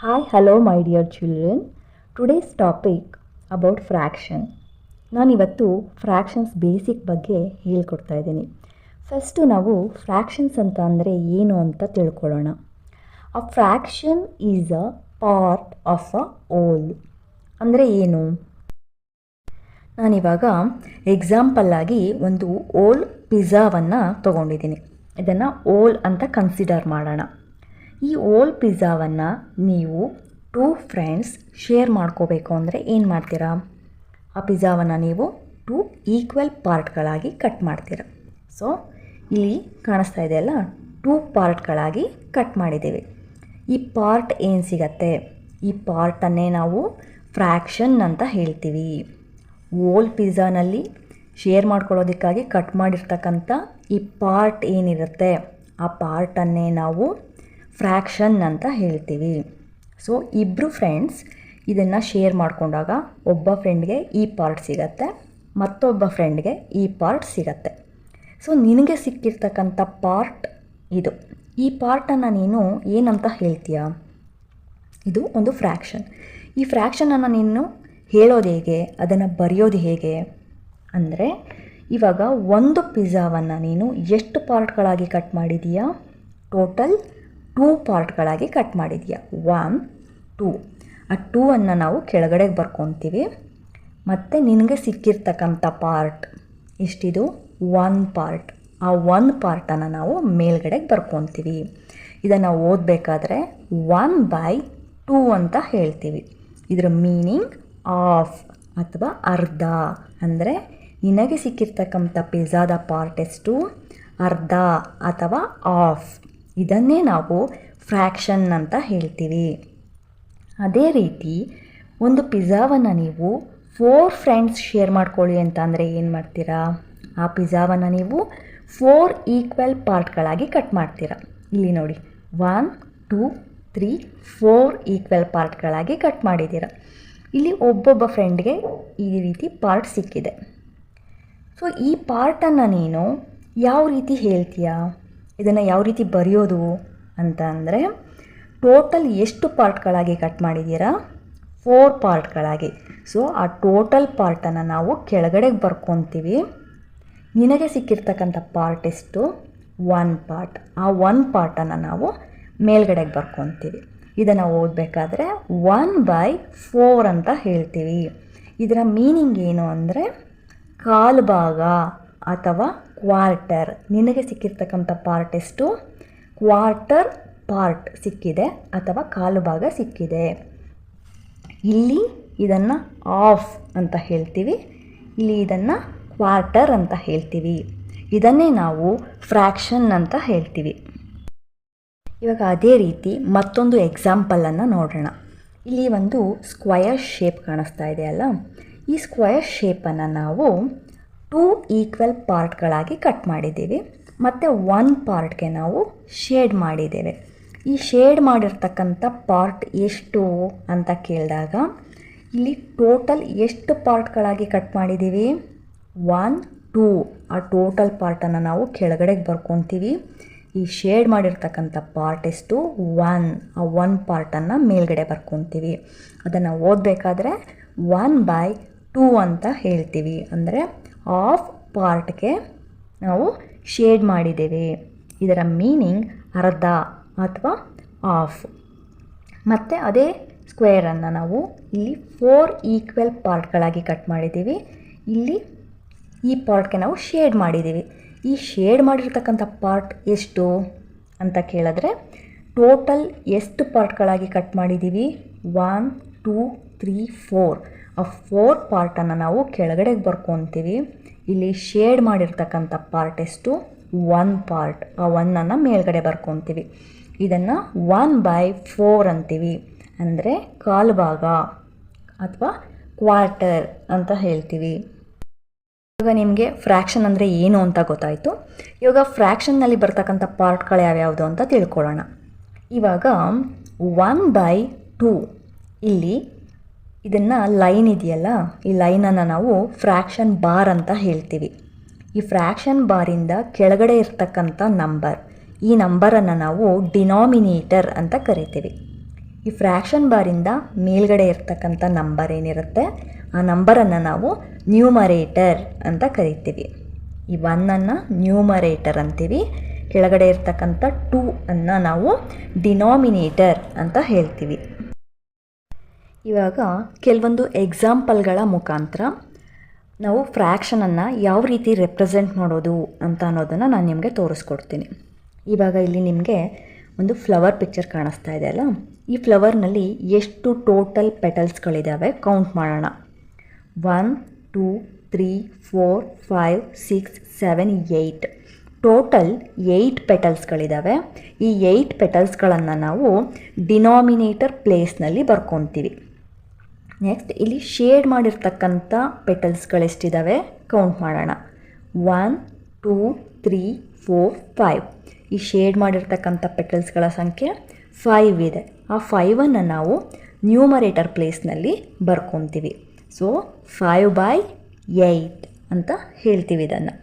Hi, hello, my dear children. Today's topic about fraction. ನಾನಿವತ್ತು fractions basic ಬಗ್ಗೆ ಹೇಳ್ಕೊಡ್ತಾ ಇದ್ದೀನಿ. ಫಸ್ಟು ನಾವು ಫ್ರ್ಯಾಕ್ಷನ್ಸ್ ಅಂತ ಅಂದರೆ ಏನು ಅಂತ ತಿಳ್ಕೊಳ್ಳೋಣ. A fraction is a part of a whole. ಅಂದರೆ ಏನು? ನಾನಿವಾಗ ಎಕ್ಸಾಂಪಲ್ಲಾಗಿ ಒಂದು ಓಲ್ ಪಿಜ್ಜಾವನ್ನು ತೊಗೊಂಡಿದ್ದೀನಿ. ಇದನ್ನು ಓಲ್ ಅಂತ ಕನ್ಸಿಡರ್ ಮಾಡೋಣ. ಈ ಓಲ್ ಪಿಜ್ಜಾವನ್ನು ನೀವು 2 ಫ್ರೆಂಡ್ಸ್ ಶೇರ್ ಮಾಡ್ಕೋಬೇಕು ಅಂದರೆ ಏನು ಮಾಡ್ತೀರಾ? ಆ ಪಿಜ್ಜಾವನ್ನು ನೀವು 2 ಈಕ್ವಲ್ ಪಾರ್ಟ್ಗಳಾಗಿ ಕಟ್ ಮಾಡ್ತೀರಾ. ಸೊ ಇಲ್ಲಿ ಕಾಣಿಸ್ತಾ ಇದೆಯಲ್ಲ, 2 ಪಾರ್ಟ್ಗಳಾಗಿ ಕಟ್ ಮಾಡಿದ್ದೀವಿ. ಈ ಪಾರ್ಟ್ ಏನು ಸಿಗತ್ತೆ? ಈ ಪಾರ್ಟನ್ನೇ ನಾವು ಫ್ರ್ಯಾಕ್ಷನ್ ಅಂತ ಹೇಳ್ತೀವಿ. ಓಲ್ ಪಿಜ್ಜಾನಲ್ಲಿ ಶೇರ್ ಮಾಡ್ಕೊಳ್ಳೋದಕ್ಕಾಗಿ ಕಟ್ ಮಾಡಿರ್ತಕ್ಕಂಥ ಈ ಪಾರ್ಟ್ ಏನಿರುತ್ತೆ, ಆ ಪಾರ್ಟನ್ನೇ ನಾವು ಫ್ರ್ಯಾಕ್ಷನ್ ಅಂತ ಹೇಳ್ತೀವಿ. ಸೊ ಇಬ್ಬರು ಫ್ರೆಂಡ್ಸ್ ಇದನ್ನು ಶೇರ್ ಮಾಡಿಕೊಂಡಾಗ ಒಬ್ಬ ಫ್ರೆಂಡ್ಗೆ ಈ ಪಾರ್ಟ್ ಸಿಗತ್ತೆ, ಮತ್ತೊಬ್ಬ ಫ್ರೆಂಡ್ಗೆ ಈ ಪಾರ್ಟ್ ಸಿಗತ್ತೆ. ಸೊ ನಿನಗೆ ಸಿಕ್ಕಿರ್ತಕ್ಕಂಥ ಪಾರ್ಟ್ ಇದು. ಈ ಪಾರ್ಟನ್ನು ನೀನು ಏನಂತ ಹೇಳ್ತೀಯಾ? ಇದು ಒಂದು ಫ್ರ್ಯಾಕ್ಷನ್. ಈ ಫ್ರ್ಯಾಕ್ಷನನ್ನು ನೀನು ಹೇಳೋದು ಹೇಗೆ, ಅದನ್ನು ಬರೆಯೋದು ಹೇಗೆ ಅಂದರೆ, ಇವಾಗ ಒಂದು ಪಿಜ್ಜಾವನ್ನು ನೀನು ಎಷ್ಟು ಪಾರ್ಟ್ಗಳಾಗಿ ಕಟ್ ಮಾಡಿದೀಯಾ? ಟೋಟಲ್ 2 ಪಾರ್ಟ್ಗಳಾಗಿ ಕಟ್ ಮಾಡಿದೀಯಾ. 1, 2. ಆ 2 ಅನ್ನು ನಾವು ಕೆಳಗಡೆಗೆ ಬರ್ಕೊತೀವಿ. ಮತ್ತು ನಿನಗೆ ಸಿಕ್ಕಿರ್ತಕ್ಕಂಥ ಪಾರ್ಟ್ ಎಷ್ಟಿದು? 1 ಪಾರ್ಟ್. ಆ 1 ಪಾರ್ಟನ್ನು ನಾವು ಮೇಲ್ಗಡೆಗೆ ಬರ್ಕೊತೀವಿ. ಇದನ್ನು ಓದಬೇಕಾದ್ರೆ 1/2 ಅಂತ ಹೇಳ್ತೀವಿ. ಇದರ ಮೀನಿಂಗ್ ಆಫ್ ಅಥವಾ ಅರ್ಧ. ಅಂದರೆ ನಿನಗೆ ಸಿಕ್ಕಿರ್ತಕ್ಕಂಥ ಪಿಜ್ಜಾದ ಪಾರ್ಟ್ ಎಷ್ಟು? ಅರ್ಧ ಅಥವಾ ಆಫ್. ಇದನ್ನೇ ನಾವು ಫ್ರ್ಯಾಕ್ಷನ್ ಅಂತ ಹೇಳ್ತೀವಿ. ಅದೇ ರೀತಿ ಒಂದು ಪಿಜ್ಜಾವನ್ನು ನೀವು 4 ಫ್ರೆಂಡ್ಸ್ ಶೇರ್ ಮಾಡ್ಕೊಳ್ಳಿ ಅಂತ ಅಂದರೆ ಏನು ಮಾಡ್ತೀರಾ? ಆ ಪಿಜ್ಜಾವನ್ನು ನೀವು 4 ಈಕ್ವಲ್ ಪಾರ್ಟ್ಗಳಾಗಿ ಕಟ್ ಮಾಡ್ತೀರಾ. ಇಲ್ಲಿ ನೋಡಿ, 1, 2, 3, 4 ಈಕ್ವಲ್ ಪಾರ್ಟ್ಗಳಾಗಿ ಕಟ್ ಮಾಡಿದ್ದೀರ. ಇಲ್ಲಿ ಒಬ್ಬೊಬ್ಬ ಫ್ರೆಂಡ್ಗೆ ಈ ರೀತಿ ಪಾರ್ಟ್ ಸಿಕ್ಕಿದೆ. ಸೊ ಈ ಪಾರ್ಟನ್ನು ನೀನು ಯಾವ ರೀತಿ ಹೇಳ್ತೀಯಾ? ಇದನ್ನು ಯಾವ ರೀತಿ ಬರೆಯೋದು ಅಂತ ಅಂದರೆ, ಟೋಟಲ್ ಎಷ್ಟು ಪಾರ್ಟ್ಗಳಾಗಿ ಕಟ್ ಮಾಡಿದ್ದೀರಾ? 4 ಪಾರ್ಟ್ಗಳಾಗಿ. ಸೊ ಆ ಟೋಟಲ್ ಪಾರ್ಟನ್ನು ನಾವು ಕೆಳಗಡೆಗೆ ಬರ್ಕೊತೀವಿ. ನಿನಗೆ ಸಿಕ್ಕಿರ್ತಕ್ಕಂಥ ಪಾರ್ಟ್ ಎಷ್ಟು? 1 ಪಾರ್ಟ್. ಆ 1 ಪಾರ್ಟನ್ನು ನಾವು ಮೇಲ್ಗಡೆಗೆ ಬರ್ಕೊತೀವಿ. ಇದನ್ನು ಓದಬೇಕಾದ್ರೆ 1/4 ಅಂತ ಹೇಳ್ತೀವಿ. ಇದರ ಮೀನಿಂಗ್ ಏನು ಅಂದರೆ ಕಾಲು ಭಾಗ ಅಥವಾ ಕ್ವಾರ್ಟರ್. ನಿನಗೆ ಸಿಕ್ಕಿರ್ತಕ್ಕಂಥ ಪಾರ್ಟ್ ಎಷ್ಟು? ಕ್ವಾರ್ಟರ್ ಪಾರ್ಟ್ ಸಿಕ್ಕಿದೆ ಅಥವಾ ಕಾಲು ಭಾಗ ಸಿಕ್ಕಿದೆ. ಇಲ್ಲಿ ಇದನ್ನು ಆಫ್ ಅಂತ ಹೇಳ್ತೀವಿ, ಇಲ್ಲಿ ಇದನ್ನು ಕ್ವಾರ್ಟರ್ ಅಂತ ಹೇಳ್ತೀವಿ. ಇದನ್ನೇ ನಾವು ಫ್ರ್ಯಾಕ್ಷನ್ ಅಂತ ಹೇಳ್ತೀವಿ. ಇವಾಗ ಅದೇ ರೀತಿ ಮತ್ತೊಂದು ಎಕ್ಸಾಂಪಲನ್ನು ನೋಡೋಣ. ಇಲ್ಲಿ ಒಂದು ಸ್ಕ್ವಯರ್ ಶೇಪ್ ಕಾಣಿಸ್ತಾ ಇದೆಯಲ್ಲ, ಈ ಸ್ಕ್ವಯರ್ ಶೇಪನ್ನು ನಾವು 2 ಈಕ್ವಲ್ ಪಾರ್ಟ್ಗಳಾಗಿ ಕಟ್ ಮಾಡಿದ್ದೀವಿ. ಮತ್ತು 1 ಪಾರ್ಟ್ಗೆ ನಾವು ಶೇಡ್ ಮಾಡಿದ್ದೇವೆ. ಈ ಶೇಡ್ ಮಾಡಿರ್ತಕ್ಕಂಥ ಪಾರ್ಟ್ ಎಷ್ಟು ಅಂತ ಕೇಳಿದಾಗ, ಇಲ್ಲಿ ಟೋಟಲ್ ಎಷ್ಟು ಪಾರ್ಟ್ಗಳಾಗಿ ಕಟ್ ಮಾಡಿದ್ದೀವಿ? 1, 2. ಆ ಟೋಟಲ್ ಪಾರ್ಟನ್ನು ನಾವು ಕೆಳಗಡೆಗೆ ಬರ್ಕೊತೀವಿ. ಈ ಶೇಡ್ ಮಾಡಿರ್ತಕ್ಕಂಥ ಪಾರ್ಟ್ ಎಷ್ಟು? 1. ಆ 1 ಪಾರ್ಟನ್ನು ಮೇಲ್ಗಡೆ ಬರ್ಕೊತೀವಿ. ಅದನ್ನು ಓದಬೇಕಾದ್ರೆ 1/2 ಅಂತ ಹೇಳ್ತೀವಿ. ಅಂದರೆ ಆಫ್ ಪಾರ್ಟ್ಗೆ ನಾವು ಶೇಡ್ ಮಾಡಿದ್ದೇವೆ. ಇದರ ಮೀನಿಂಗ್ ಅರ್ಧ ಅಥವಾ ಆಫ್. ಮತ್ತು ಅದೇ ಸ್ಕ್ವೇರನ್ನು ನಾವು ಇಲ್ಲಿ 4 ಈಕ್ವಲ್ ಪಾರ್ಟ್ಗಳಾಗಿ ಕಟ್ ಮಾಡಿದ್ದೀವಿ. ಇಲ್ಲಿ ಈ ಪಾರ್ಟ್ಗೆ ನಾವು ಶೇಡ್ ಮಾಡಿದ್ದೀವಿ. ಈ ಶೇಡ್ ಮಾಡಿರ್ತಕ್ಕಂಥ ಪಾರ್ಟ್ ಎಷ್ಟು ಅಂತ ಕೇಳಿದ್ರೆ, ಟೋಟಲ್ ಎಷ್ಟು ಪಾರ್ಟ್ಗಳಾಗಿ ಕಟ್ ಮಾಡಿದ್ದೀವಿ? 1, 2, 3, 4. ಆ 4 ಪಾರ್ಟನ್ನು ನಾವು ಕೆಳಗಡೆಗೆ ಬರ್ಕೊತೀವಿ. ಇಲ್ಲಿ ಶೇಡ್ ಮಾಡಿರ್ತಕ್ಕಂಥ ಪಾರ್ಟ್ ಎಷ್ಟು? 1 ಪಾರ್ಟ್. ಆ 1ಅನ್ನು ಮೇಲ್ಗಡೆ ಬರ್ಕೊತೀವಿ. ಇದನ್ನು 1/4 ಅಂತೀವಿ. ಅಂದರೆ ಕಾಲು ಭಾಗ ಅಥವಾ ಕ್ವಾರ್ಟರ್ ಅಂತ ಹೇಳ್ತೀವಿ. ಇವಾಗ ನಿಮಗೆ ಫ್ರ್ಯಾಕ್ಷನ್ ಅಂದರೆ ಏನು ಅಂತ ಗೊತ್ತಾಯಿತು. ಇವಾಗ ಫ್ರ್ಯಾಕ್ಷನ್ನಲ್ಲಿ ಬರ್ತಕ್ಕಂಥ ಪಾರ್ಟ್ಗಳು ಯಾವ್ಯಾವುದು ಅಂತ ತಿಳ್ಕೊಳ್ಳೋಣ. ಇವಾಗ 1/2 ಇಲ್ಲಿ ಇದನ್ನು ಲೈನ್ ಇದೆಯಲ್ಲ, ಈ ಲೈನನ್ನು ನಾವು ಫ್ರ್ಯಾಕ್ಷನ್ ಬಾರ್ ಅಂತ ಹೇಳ್ತೀವಿ. ಈ ಫ್ರ್ಯಾಕ್ಷನ್ ಬಾರಿಂದ ಕೆಳಗಡೆ ಇರ್ತಕ್ಕಂಥ ನಂಬರ್, ಈ ನಂಬರನ್ನು ನಾವು ಡಿನಾಮಿನೇಟರ್ ಅಂತ ಕರಿತೀವಿ. ಈ ಫ್ರ್ಯಾಕ್ಷನ್ ಬಾರಿಂದ ಮೇಲ್ಗಡೆ ಇರ್ತಕ್ಕಂಥ ನಂಬರ್ ಏನಿರುತ್ತೆ ಆ ನಂಬರನ್ನು ನಾವು ನ್ಯೂಮರೇಟರ್ ಅಂತ ಕರಿತೀವಿ. ಈ 1 ನ್ಯೂಮರೇಟರ್ ಅಂತೀವಿ. ಕೆಳಗಡೆ ಇರ್ತಕ್ಕಂಥ 2 ಅನ್ನು ನಾವು ಡಿನಾಮಿನೇಟರ್ ಅಂತ ಹೇಳ್ತೀವಿ. ಇವಾಗ ಕೆಲವೊಂದು ಎಕ್ಸಾಂಪಲ್ಗಳ ಮುಖಾಂತರ ನಾವು ಫ್ರ್ಯಾಕ್ಷನನ್ನು ಯಾವ ರೀತಿ ರೆಪ್ರೆಸೆಂಟ್ ಮಾಡೋದು ಅಂತ ಅನ್ನೋದನ್ನು ನಾನು ನಿಮಗೆ ತೋರಿಸ್ಕೊಡ್ತೀನಿ. ಇವಾಗ ಇಲ್ಲಿ ನಿಮಗೆ ಒಂದು ಫ್ಲವರ್ ಪಿಕ್ಚರ್ ಕಾಣಿಸ್ತಾ ಇದೆ ಅಲ್ಲ, ಈ ಫ್ಲವರ್ನಲ್ಲಿ ಎಷ್ಟು ಟೋಟಲ್ ಪೆಟಲ್ಸ್ಗಳಿದ್ದಾವೆ ಕೌಂಟ್ ಮಾಡೋಣ. 1 2 3 4 5 6 7 8 ಟೋಟಲ್ 8 ಪೆಟಲ್ಸ್ಗಳಿದ್ದಾವೆ. ಈ 8 ಪೆಟಲ್ಸ್ಗಳನ್ನು ನಾವು ಡಿನಾಮಿನೇಟರ್ ಪ್ಲೇಸ್ನಲ್ಲಿ ಬರ್ಕೊತೀವಿ. ನೆಕ್ಸ್ಟ್ ಇಲ್ಲಿ ಶೇಡ್ ಮಾಡಿರ್ತಕ್ಕಂಥ ಪೆಟಲ್ಸ್ಗಳೆಷ್ಟಿದ್ದಾವೆ ಕೌಂಟ್ ಮಾಡೋಣ. 1 2 3 4 5 ಈ ಶೇಡ್ ಮಾಡಿರ್ತಕ್ಕಂಥ ಪೆಟಲ್ಸ್ಗಳ ಸಂಖ್ಯೆ 5 ಇದೆ. ಆ 5ಅನ್ನು ನಾವು ನ್ಯೂಮರೇಟರ್ ಪ್ಲೇಸ್ನಲ್ಲಿ ಬರ್ಕೊತೀವಿ. ಸೊ 5/8 ಅಂತ ಹೇಳ್ತೀವಿ ಇದನ್ನು.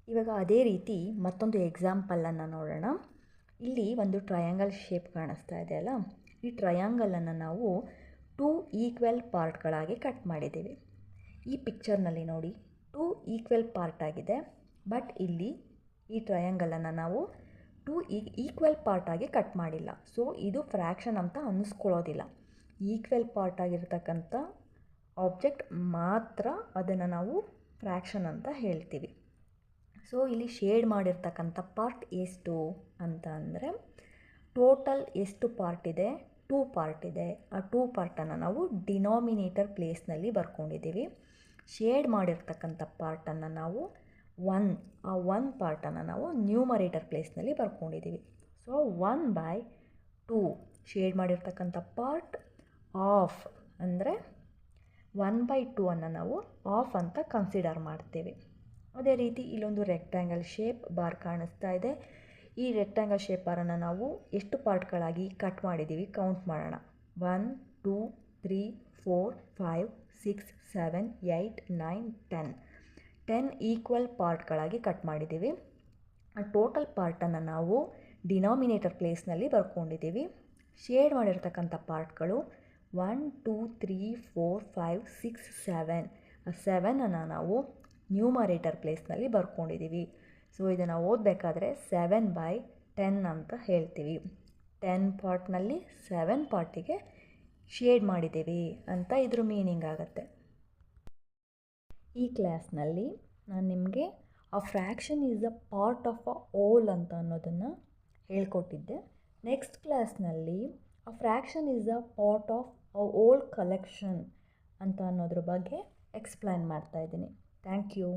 ಇವಾಗ ಅದೇ ರೀತಿ ಮತ್ತೊಂದು ಎಕ್ಸಾಂಪಲನ್ನು ನೋಡೋಣ. ಇಲ್ಲಿ ಒಂದು ಟ್ರಯಾಂಗಲ್ ಶೇಪ್ ಕಾಣಿಸ್ತಾ ಇದೆ ಅಲ್ಲ, ಈ ಟ್ರಯಾಂಗಲನ್ನು ನಾವು 2 ಈಕ್ವಲ್ ಪಾರ್ಟ್ಗಳಾಗಿ ಕಟ್ ಮಾಡಿದ್ದೀವಿ. ಈ ಪಿಕ್ಚರ್ನಲ್ಲಿ ನೋಡಿ 2 ಈಕ್ವಲ್ ಪಾರ್ಟ್ ಆಗಿದೆ. ಬಟ್ ಇಲ್ಲಿ ಈ ಟ್ರಯಾಂಗಲನ್ನು ನಾವು 2 ಈಕ್ವಲ್ ಪಾರ್ಟಾಗಿ ಕಟ್ ಮಾಡಿಲ್ಲ. ಸೊ ಇದು ಫ್ರ್ಯಾಕ್ಷನ್ ಅಂತ ಅನ್ನಿಸ್ಕೊಳ್ಳೋದಿಲ್ಲ. ಈಕ್ವಲ್ ಪಾರ್ಟ್ ಆಗಿರ್ತಕ್ಕಂಥ ಆಬ್ಜೆಕ್ಟ್ ಮಾತ್ರ ಅದನ್ನು ನಾವು ಫ್ರ್ಯಾಕ್ಷನ್ ಅಂತ ಹೇಳ್ತೀವಿ. ಸೊ ಇಲ್ಲಿ ಶೇಡ್ ಮಾಡಿರ್ತಕ್ಕಂಥ ಪಾರ್ಟ್ ಎಷ್ಟು ಅಂತ ಅಂದರೆ ಟೋಟಲ್ ಎಷ್ಟು ಪಾರ್ಟ್ ಇದೆ, 2 ಪಾರ್ಟ್ ಇದೆ. ಆ 2 ಪಾರ್ಟನ್ನು ನಾವು ಡಿನಾಮಿನೇಟರ್ ಪ್ಲೇಸ್ನಲ್ಲಿ ಬರ್ಕೊಂಡಿದ್ದೀವಿ. ಶೇಡ್ ಮಾಡಿರ್ತಕ್ಕಂಥ ಪಾರ್ಟನ್ನು ನಾವು 1 ಪಾರ್ಟನ್ನು ನಾವು ನ್ಯೂಮರೇಟರ್ ಪ್ಲೇಸ್ನಲ್ಲಿ ಬರ್ಕೊಂಡಿದ್ದೀವಿ. ಸೊ 1/2 ಶೇಡ್ ಮಾಡಿರ್ತಕ್ಕಂಥ ಪಾರ್ಟ್ ಆಫ್ ಅಂದರೆ 1/2 ಅನ್ನು ನಾವು ಆಫ್ ಅಂತ ಕನ್ಸಿಡರ್ ಮಾಡ್ತೀವಿ. ಅದೇ ರೀತಿ ಇಲ್ಲೊಂದು ರೆಕ್ಟ್ಯಾಂಗಲ್ ಶೇಪ್ ಬಾರ್ ಕಾಣಿಸ್ತಾ ಇದೆ. ಈ ರೆಕ್ಟ್ಯಾಂಗಲ್ ಶೇಪ್ ಬಾರನ್ನು ನಾವು ಎಷ್ಟು ಪಾರ್ಟ್ಗಳಾಗಿ ಕಟ್ ಮಾಡಿದ್ದೀವಿ ಕೌಂಟ್ ಮಾಡೋಣ. 1 2 3 4 5 6 7 8 9 10 ಈಕ್ವಲ್ ಪಾರ್ಟ್ಗಳಾಗಿ ಕಟ್ ಮಾಡಿದ್ದೀವಿ. ಆ ಟೋಟಲ್ ಪಾರ್ಟನ್ನು ನಾವು ಡಿನಾಮಿನೇಟರ್ ಪ್ಲೇಸ್ನಲ್ಲಿ ಬರ್ಕೊಂಡಿದ್ದೀವಿ. ಶೇಡ್ ಮಾಡಿರ್ತಕ್ಕಂಥ ಪಾರ್ಟ್ಗಳು 1 2 3 4 5 6 7 ಆ 7ಅನ್ನು ನಾವು ನ್ಯೂಮರೇಟರ್ ಪ್ಲೇಸ್ನಲ್ಲಿ ಬರ್ಕೊಂಡಿದ್ದೀವಿ. ಸೊ ಇದನ್ನು ಓದಬೇಕಾದ್ರೆ 7/10 ಅಂತ ಹೇಳ್ತೀವಿ. 10 ಪಾರ್ಟ್ನಲ್ಲಿ 7 ಪಾರ್ಟಿಗೆ ಶೇಡ್ ಮಾಡಿದ್ದೀವಿ ಅಂತ ಇದ್ರ ಮೀನಿಂಗ್ ಆಗುತ್ತೆ. ಈ ಕ್ಲಾಸ್ನಲ್ಲಿ ನಾನು ನಿಮಗೆ ಆ fraction is a part of a whole ಅಂತ ಅನ್ನೋದನ್ನು ಹೇಳ್ಕೊಟ್ಟಿದ್ದೆ. ನೆಕ್ಸ್ಟ್ ಕ್ಲಾಸ್ನಲ್ಲಿ ಆ fraction is a part of a whole collection ಅಂತ ಅನ್ನೋದ್ರ ಬಗ್ಗೆ ಎಕ್ಸ್ಪ್ಲೈನ್ ಮಾಡ್ತಾಯಿದ್ದೀನಿ. Thank you.